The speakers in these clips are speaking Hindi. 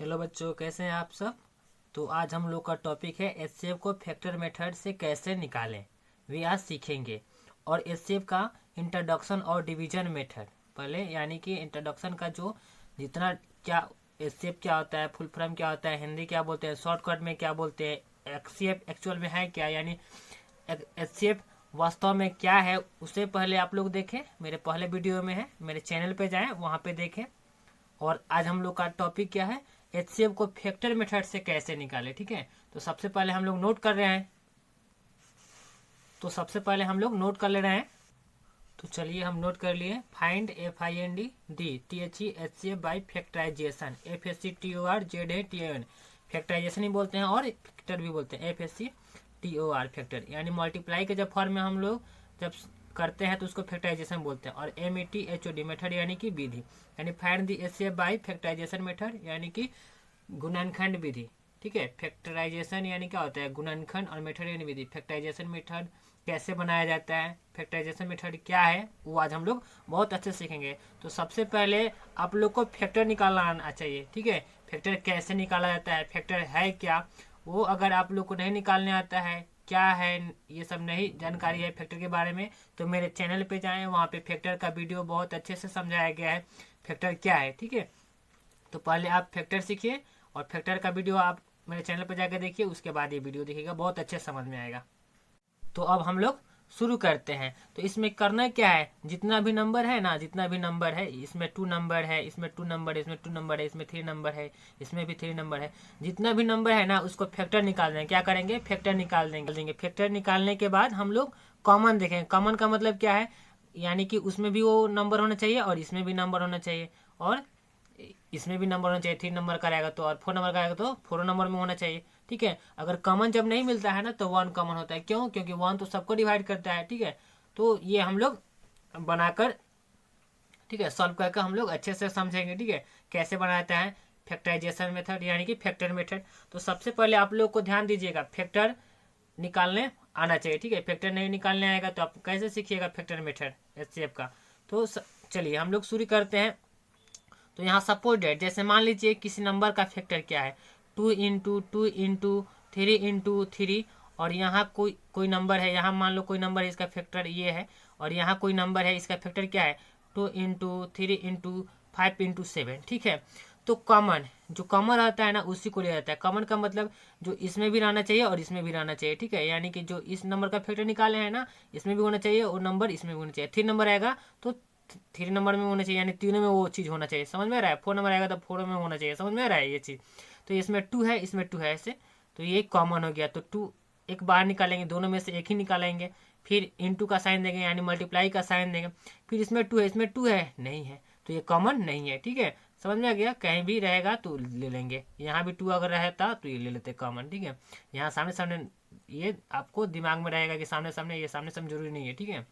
हेलो बच्चों, कैसे हैं आप सब। तो आज हम लोग का टॉपिक है एचसीएफ को फैक्टर मेथड से कैसे निकालें। वे आज सीखेंगे। और एचसीएफ का इंट्रोडक्शन और डिवीजन मेथड पहले, यानी कि इंट्रोडक्शन का जो जितना क्या एचसीएफ क्या होता है, फुल फॉर्म क्या होता है, हिंदी क्या बोलते हैं, शॉर्टकट में क्या बोलते हैं, एचसीएफ एक्चुअल में है क्या, यानी एचसीएफ वास्तव में क्या है, उससे पहले आप लोग देखें। मेरे पहले वीडियो में है, मेरे चैनल पे जाएं, वहाँ पे देखें। और आज हम लोग का टॉपिक क्या है, एचसीएफ को फैक्टर मेथड से कैसे निकाले। ठीक है, तो सबसे पहले हम लोग नोट कर रहे हैं। तो चलिए हम नोट कर लिए। Find FIND by factorization, FACTORZATON factorization ही बोलते हैं और फैक्टर भी बोलते हैं, FACTOR फैक्टर, यानी मल्टीप्लाई के जब फॉर्म में हम लोग जब करते हैं तो उसको फैक्टराइजेशन बोलते हैं। और METHOD मेथड यानी कि विधि, यानी find the HCF by factorisation method यानी कि गुणनखंड विधि। ठीक है, फैक्टराइजेशन यानी क्या होता है, गुणनखंड, और मेथड यानी विधि। फैक्टराइजेशन मेथड कैसे बनाया जाता है, फैक्टराइजेशन मेथड क्या है, वो आज हम लोग बहुत अच्छे से सीखेंगे। तो सबसे पहले आप लोग को फैक्टर निकालना आना चाहिए। ठीक है, फैक्टर कैसे निकाला जाता है, फैक्टर है क्या, वो अगर आप लोग को नहीं निकालने आता है, क्या है, ये सब नहीं जानकारी है फैक्टर के बारे में, तो मेरे चैनल पे जाएं, वहाँ पे फैक्टर का वीडियो बहुत अच्छे से समझाया गया है, फैक्टर क्या है। ठीक है, तो पहले आप फैक्टर सीखिए और फैक्टर का वीडियो आप मेरे चैनल पर जाकर देखिए, उसके बाद ये वीडियो देखिएगा, बहुत अच्छे समझ में आएगा। तो अब हम लोग शुरू करते हैं। तो इसमें करना क्या है, जितना भी नंबर है ना, जितना भी नंबर है, इसमें 2 नंबर है, इसमें 2 नंबर है, इसमें 2 नंबर है, इसमें 3 नंबर है, इसमें भी 3 नंबर है, जितना भी नंबर है ना उसको फैक्टर निकाल देंगे। क्या करेंगे, फैक्टर निकाल देंगे। फैक्टर निकालने के बाद हम लोग कॉमन देखेंगे। कॉमन का मतलब क्या है, यानी कि उसमें भी वो नंबर होना चाहिए और इसमें भी नंबर होना चाहिए और इसमें भी नंबर होना चाहिए। 3 नंबर का रहेगा तो, और 4 नंबर का रहेगा तो 4 नंबर में होना चाहिए। ठीक है, अगर कॉमन जब नहीं मिलता है ना तो 1 कॉमन होता है। क्यों, क्योंकि 1 तो सबको डिवाइड करता है। ठीक है, तो ये हम लोग बनाकर, ठीक है, सॉल्व करके हम लोग अच्छे से समझेंगे। ठीक है, कैसे बनाता है फैक्टराइजेशन मेथड यानी कि फैक्टर मेथड। तो सबसे पहले आप लोग को ध्यान दीजिएगा, फैक्टर निकालने आना चाहिए। ठीक है, फैक्टर नहीं निकालने आएगा तो आप कैसे सीखिएगा फैक्टर मेथड एचसीएफ का। तो चलिए हम लोग शुरू करते हैं। तो यहाँ सपोज डेट, जैसे मान लीजिए किसी नंबर का फैक्टर क्या है, 2 × 2 × 3 × 3, और यहाँ कोई नंबर है, यहाँ मान लो कोई नंबर है, इसका फैक्टर ये है, और यहाँ कोई नंबर है, इसका फैक्टर क्या है, 2 × 3 × 5 × 7। ठीक है, तो कॉमन, जो कॉमन रहता है ना उसी को ले जाता है। कॉमन का मतलब जो इसमें भी रहना चाहिए और इसमें भी रहना चाहिए। ठीक है, यानी कि जो इस नंबर का फैक्टर निकाले हैं ना, इसमें भी होना चाहिए और नंबर इसमें भी होना चाहिए। 3 नंबर आएगा तो 3 नंबर में होना चाहिए, यानी तीनों में वो चीज़ होना चाहिए। समझ में आ रहा है, 4 नंबर आएगा तो 4 में होना चाहिए। समझ में आ रहा है ये चीज़। तो इसमें 2 है, इसमें 2 है, ऐसे तो ये कॉमन हो गया। तो 2 एक बार निकालेंगे, दोनों में से एक ही निकालेंगे, फिर इंटू का साइन देंगे यानी मल्टीप्लाई का साइन देंगे। फिर इसमें 2 है, इसमें 2 है, नहीं है, तो ये कॉमन नहीं है। ठीक है, समझ में आ गया, कहीं भी रहेगा तो ले लेंगे। यहाँ भी 2 अगर रहता तो ये ले लेते कॉमन। ठीक है, यहाँ सामने सामने ये आपको दिमाग में रहेगा कि सामने सामने, ये सामने सामने जरूरी नहीं है। ठीक है,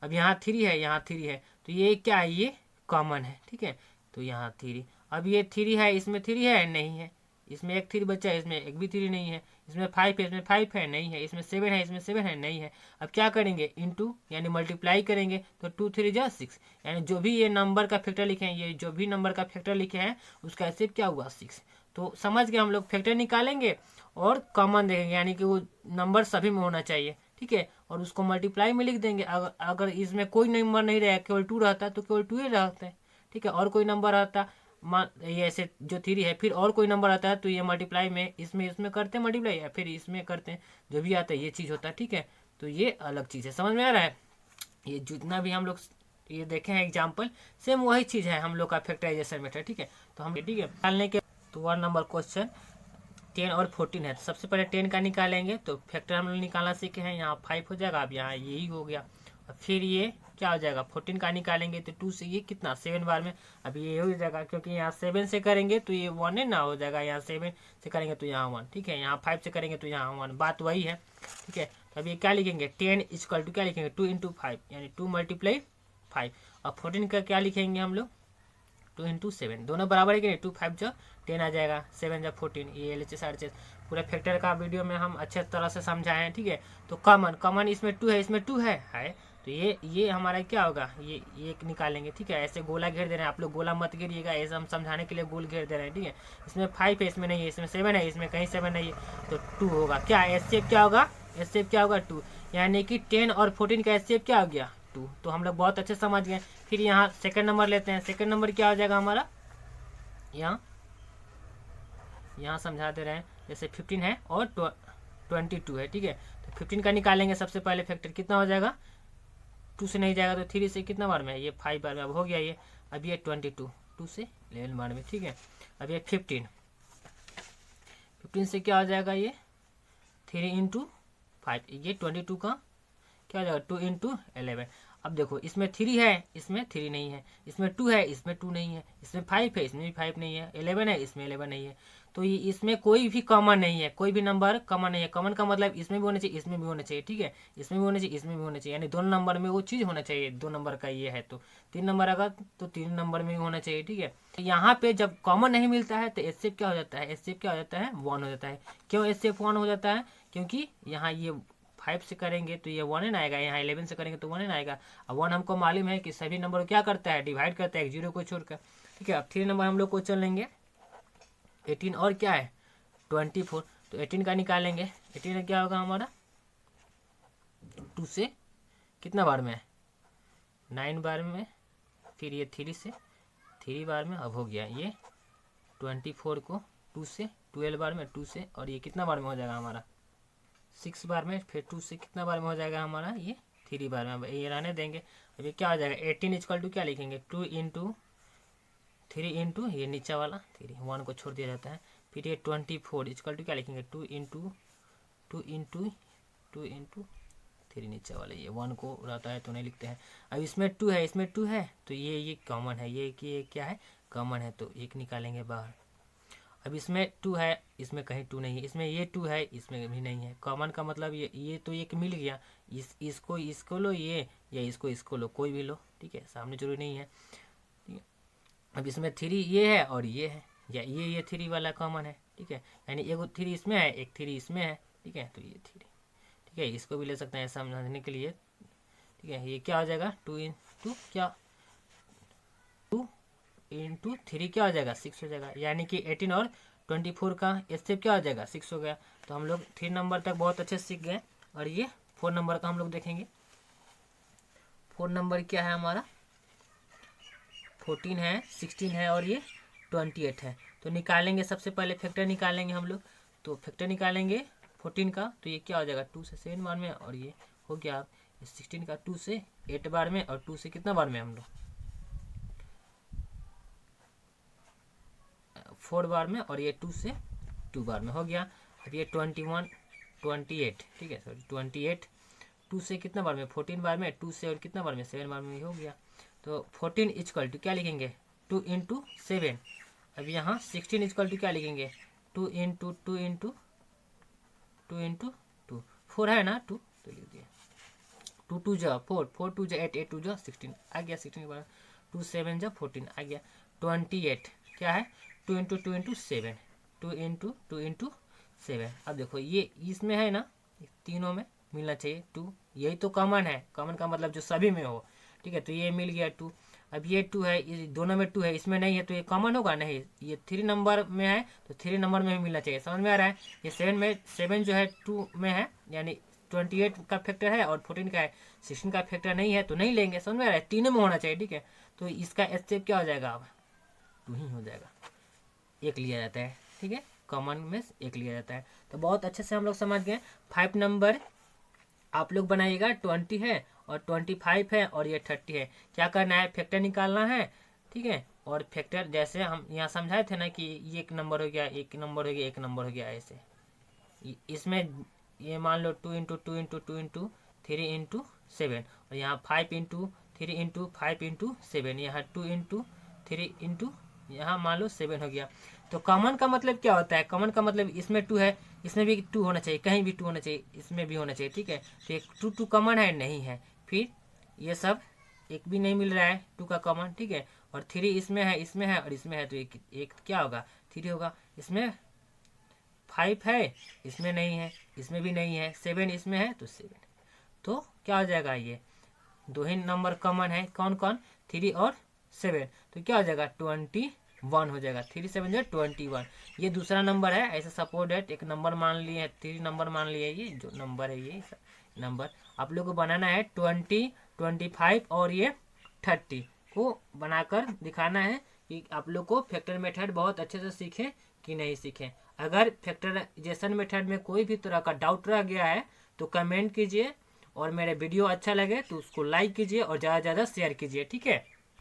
अब यहाँ 3 है, यहाँ 3 है, तो ये क्या है, ये कॉमन है। ठीक है, तो यहाँ 3, अब ये 3 है, इसमें 3 है, नहीं है, इसमें एक 3 बचा है, इसमें एक भी 3 नहीं है, इसमें 5 है, इसमें 5 है, नहीं है, इसमें 7 है, इसमें 7 है, नहीं है। अब क्या करेंगे, इंटू यानी मल्टीप्लाई करेंगे, तो 2 3 जा 6, यानी जो भी ये नंबर का फैक्टर लिखे हैं, ये जो भी नंबर का फैक्टर लिखे हैं उसका एचसीएफ क्या हुआ, 6। तो समझ गए, हम लोग फैक्टर निकालेंगे और कॉमन देखेंगे, यानी कि वो नंबर सभी में होना चाहिए। ठीक है, और उसको मल्टीप्लाई में लिख देंगे। अगर इसमें कोई नंबर नहीं रहेगा, केवल 2 रहता तो केवल 2 ही रहता है। ठीक है, और कोई नंबर रहता, मान ये ऐसे जो 3 है, फिर और कोई नंबर आता है तो ये मल्टीप्लाई में इसमें करते हैं मल्टीप्लाई, या फिर इसमें करते हैं, जो भी आता है ये चीज़ होता है। ठीक है, तो ये अलग चीज़ है। समझ में आ रहा है, ये जितना भी हम लोग ये देखे हैं एग्जाम्पल, सेम वही चीज़ है हम लोग का फैक्टराइजेशन मेथड। ठीक है, तो हम, ठीक है, निकालने के तो 1 नंबर क्वेश्चन 10 और 14 है। तो सबसे पहले 10 का निकालेंगे, तो फैक्टर हम लोग निकालना सीखे हैं, यहाँ 5 हो जाएगा, अब यहाँ यही हो गया, और फिर ये क्या हो जाएगा, 14 का निकालेंगे तो 2 से ये कितना 7 बार में, अब ये हो जाएगा, क्योंकि यहाँ 7 से करेंगे तो ये 1 है ना, हो जाएगा, यहाँ 7 से करेंगे तो यहाँ 1। ठीक है, यहाँ 5 से करेंगे तो यहाँ 1, बात वही है। ठीक है, तो अब ये क्या लिखेंगे, 10 इक्वल टू क्या लिखेंगे, 2 × 5 यानी 2 × 5, और 14 का क्या लिखेंगे हम लोग, 2 × 7, दोनों बराबर है कि नहीं, 2 5 जो 10 आ जाएगा, 7 जब 14, ये LHS RHS पूरा फैक्टर का वीडियो में हम अच्छे तरह से समझाए हैं। ठीक है, तो कॉमन इसमें 2 है, इसमें 2 है, तो ये हमारा क्या होगा, ये एक निकालेंगे, ठीक है। ऐसे गोला घेर दे रहे हैं आप लोग, गोला मत घेरिएगा, ऐसे हम समझाने के लिए गोल घेर दे रहे हैं, ठीक है। इसमें 5 है, इसमें नहीं है, इसमें 7 है, इसमें कहीं 7 नहीं है, तो 2 होगा। क्या एस शेप क्या होगा, एस शेप क्या होगा 2, यानी कि 10 और 14 का एस शेप क्या हो गया 2। तो हम लोग बहुत अच्छे समझ गए। फिर यहाँ सेकंड नंबर लेते हैं। सेकंड नंबर क्या हो जाएगा हमारा, यहाँ समझा दे रहे हैं। जैसे 15 है और 22 है, ठीक है। तो 15 का निकालेंगे सबसे पहले फैक्टर, कितना हो जाएगा, 2 से नहीं जाएगा तो 3 से कितना बार में है, ये 5 बार में। अब हो गया ये। अब ये 22, 2 से 11 बार में, ठीक है। अब ये 15 से क्या हो जाएगा, ये 3 इंटू 5, ये 22 का क्या हो जाएगा 2 इंटू 11। अब देखो इसमें 3 है, इसमें 3 नहीं है, इसमें 2 है, इसमें 2 नहीं है, इसमें 5 है, इसमें भी 5 नहीं है, 11 है, इसमें 11 नहीं है। तो ये इसमें कोई भी कॉमन नहीं है, कोई भी नंबर कॉमन नहीं है। कॉमन का मतलब इसमें भी होना चाहिए, इसमें भी होना चाहिए, ठीक है। इसमें भी होना चाहिए, इसमें भी होना चाहिए, यानी दोनों नंबर में वो चीज़ होना चाहिए। 2 नंबर का ये है तो 3 नंबर अगर तो 3 नंबर में भी होना चाहिए, ठीक है। तो यहाँ पे जब कॉमन नहीं मिलता है तो एस शेप क्या हो जाता है, एस शेप क्या हो जाता है 1 हो जाता है। क्यों एस शेप 1 हो जाता है, क्योंकि यहाँ ये 5 से करेंगे तो ये 1 आएगा, यहाँ 11 से करेंगे तो 1 आएगा। अब 1 हमको मालूम है कि सभी नंबर क्या करता है, डिवाइड करता है, एक जीरो को छोड़कर, ठीक है। अब 3 नंबर हम लोग को चल लेंगे 18 और क्या है 24, तो 18 का निकालेंगे। 18 क्या होगा हमारा 2 से कितना बार में है 9 बार में, फिर ये 3 से 3 बार में। अब हो गया ये 24 को 2 से 12 बार में, 2 से, और ये कितना बार में हो जाएगा हमारा 6 बार में, फिर 2 से कितना बार में हो जाएगा हमारा ये 3 बार में। अब ये रहने देंगे। अब ये क्या हो जाएगा 18 इक्वल टू क्या लिखेंगे 2 इंटू 3 इंटू ये नीचे वाला 3, 1 को छोड़ दिया जाता है। फिर ये 24 इक्वल टू क्या लिखेंगे 2 इंटू 3 नीचे वाले, ये 1 को रहता है तो नहीं लिखते हैं। अब इसमें 2 है, इसमें 2 है, तो ये कॉमन है, ये कि ये क्या है कॉमन है, तो एक निकालेंगे बाहर। अब इसमें 2 है, इसमें कहीं 2 नहीं है, इसमें ये 2 है, इसमें भी नहीं है। कॉमन का मतलब ये तो एक मिल गया, इसको लो ये, या इसको लो, कोई भी लो, ठीक है, सामने जरूरी नहीं है, ठीक है। अब इसमें 3 ये है और ये है, या ये 3 वाला कॉमन है, ठीक है, यानी एक 3 इसमें है, एक 3 इसमें है, ठीक है। तो ये 3, ठीक है, इसको भी ले सकते हैं समझने के लिए, ठीक है। ये क्या हो जाएगा 2 इंटू क्या 2 इंटू 3 क्या हो जाएगा 6 हो जाएगा, यानी कि 18 और 24 का इससे क्या हो जाएगा 6 हो गया। तो हम लोग 3 नंबर तक बहुत अच्छे से सीख गए। और ये 4 नंबर का हम लोग देखेंगे। 4 नंबर क्या है हमारा 14 है, 16 है और ये 28 है। तो निकालेंगे सबसे पहले फैक्टर निकालेंगे हम लोग। तो फैक्टर निकालेंगे 14 का, तो ये क्या हो जाएगा 2 से 7 बार में, और ये हो गया 16 का 2 से 8 बार में, और 2 से कितना बार में हम लोग 4 बार में, और ये 2 से 2 बार में हो गया। अब ये 28, ठीक है, सॉरी 28 2 से कितना बार में 14 बार में, 2 से और कितना बार में 7 बार में हो गया। तो 14 इक्वल टू क्या लिखेंगे 2 इंटू 7। अब यहाँ 16 इक्वल टू क्या लिखेंगे 2 इंटू 2 4 है ना 2, तो लिख दिया 2 2 जा 4, 4 2 जा 8, 8 2 जा 16 आ गया, 16 के बाद 2 7 जा 14 आ गया। 28 क्या है 2 इंटू 7, 2 इंटू 7। अब देखो ये इसमें है ना, तीनों में मिलना चाहिए 2, यही तो कॉमन है। कॉमन का मतलब जो सभी में हो, ठीक है। तो ये मिल गया 2। अब ये 2 है, ये दोनों में 2 है, इसमें नहीं है, तो ये कॉमन होगा नहीं। ये 3 नंबर में है तो 3 नंबर में भी मिलना चाहिए, समझ में आ रहा है। ये 7 जो है 2 में है, यानी 28 का फैक्टर है और 14 का है, 16 का फैक्टर नहीं है तो नहीं लेंगे, समझ में आ रहा है। तीनों में होना चाहिए, ठीक है। तो इसका स्टेप क्या हो जाएगा अब 2 ही हो जाएगा, एक लिया जाता है, ठीक है। कॉमन में एक लिया जाता है। तो बहुत अच्छे से हम लोग समझ गए। 5 नंबर आप लोग बनाइएगा, 20 है और 25 है और ये 30 है। क्या करना है फैक्टर निकालना है, ठीक है। और फैक्टर जैसे हम यहाँ समझाए थे ना कि ये 1 नंबर हो गया, 1 नंबर हो गया, 1 नंबर हो गया, ऐसे इसमें ये मान लो 2 इंटू 3 इंटू 7, और यहाँ 5 इंटू 3 इंटू 5 इंटू 7, यहाँ 2 इंटू 3 इंटू यहाँ मान लो 7 हो गया। तो कॉमन का मतलब क्या होता है, कॉमन का मतलब इसमें 2 है, इसमें भी 2 होना चाहिए, कहीं भी 2 होना चाहिए, इसमें भी होना चाहिए, ठीक है। तो एक 2 कॉमन है नहीं है, फिर ये सब एक भी नहीं मिल रहा है 2 का कॉमन, ठीक है। और 3 इसमें है, इसमें है और इसमें है, तो एक क्या होगा 3 होगा। इसमें 5 है, इसमें नहीं है, इसमें भी नहीं है, 7 इसमें है तो 7, तो क्या हो जाएगा ये दो ही नंबर कॉमन है, कौन कौन, 3 और 7, तो क्या हो जाएगा 21 हो जाएगा। 3 7 जो 21, ये दूसरा नंबर है। ऐसे सपोज डेट एक नंबर मान लिए है, 3 नंबर मान लिए, ये जो नंबर है ये नंबर आप लोग को बनाना है 20, 25 और ये 30 को बनाकर दिखाना है कि आप लोग को फैक्टर मेथड बहुत अच्छे से सीखे कि नहीं सीखे। अगर फैक्टराइजेशन मेथड में कोई भी तरह का डाउट रह गया है तो कमेंट कीजिए, और मेरे वीडियो अच्छा लगे तो उसको लाइक कीजिए और ज़्यादा से ज़्यादा शेयर कीजिए, ठीक है।